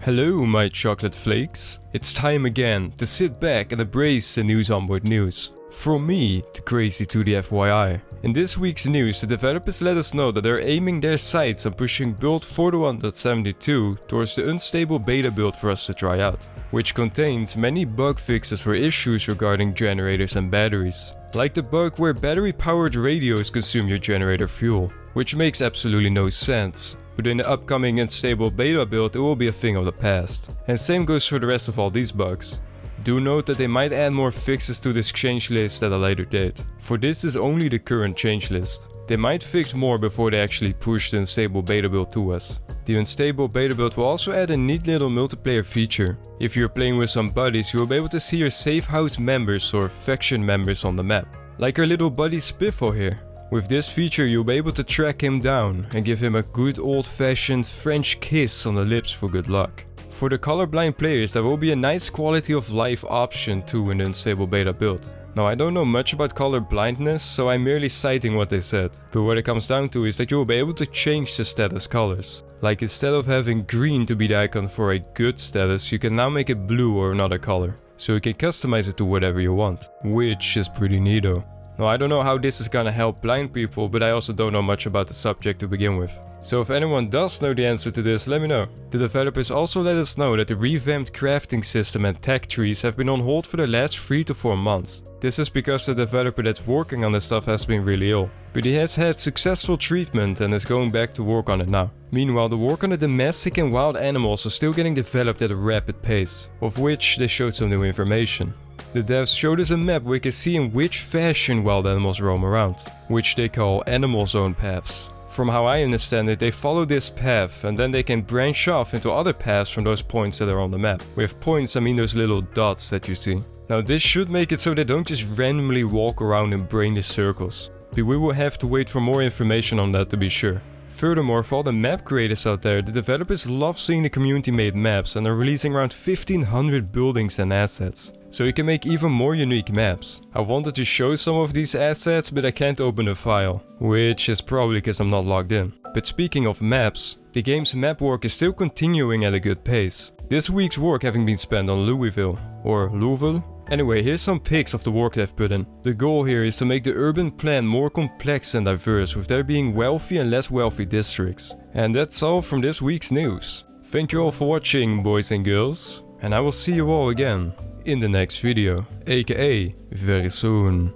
Hello my chocolate flakes, it's time again to sit back and embrace the new Zomboid news. From me, the crazy to the FYI. In this week's news, the developers let us know that they're aiming their sights on pushing build 41.72 towards the unstable beta build for us to try out, which contains many bug fixes for issues regarding generators and batteries. Like the bug where battery-powered radios consume your generator fuel, which makes absolutely no sense. But in the upcoming unstable beta build it will be a thing of the past. And same goes for the rest of all these bugs. Do note that they might add more fixes to this change list at a later date, for this is only the current change list. They might fix more before they actually push the unstable beta build to us. The unstable beta build will also add a neat little multiplayer feature. If you're playing with some buddies, you will be able to see your safe house members or faction members on the map. Like our little buddy Spiffle here. With this feature you'll be able to track him down and give him a good old-fashioned French kiss on the lips for good luck. For the colorblind players there will be a nice quality of life option too in the unstable beta build. Now I don't know much about color blindness, so I'm merely citing what they said. But what it comes down to is that you will be able to change the status colors. Like instead of having green to be the icon for a good status, you can now make it blue or another color. So you can customize it to whatever you want, which is pretty neato. Now I don't know how this is gonna help blind people, but I also don't know much about the subject to begin with. So if anyone does know the answer to this, let me know. The developers also let us know that the revamped crafting system and tech trees have been on hold for the last 3 to 4 months. This is because the developer that's working on this stuff has been really ill. But he has had successful treatment and is going back to work on it now. Meanwhile, the work on the domestic and wild animals is still getting developed at a rapid pace, of which they showed some new information. The devs showed us a map where we can see in which fashion wild animals roam around, which they call animal zone paths. From how I understand it, they follow this path and then they can branch off into other paths from those points that are on the map. With points I mean those little dots that you see. Now this should make it so they don't just randomly walk around in brainless circles. But we will have to wait for more information on that to be sure. Furthermore, for all the map creators out there, the developers love seeing the community made maps and are releasing around 1500 buildings and assets. So you can make even more unique maps. I wanted to show some of these assets, but I can't open the file. Which is probably because I'm not logged in. But speaking of maps, the game's map work is still continuing at a good pace. This week's work having been spent on Louisville, or Louisville? Anyway, here's some pics of the work they've put in. The goal here is to make the urban plan more complex and diverse, with there being wealthy and less wealthy districts. And that's all from this week's news. Thank you all for watching, boys and girls, and I will see you all again in the next video, aka very soon.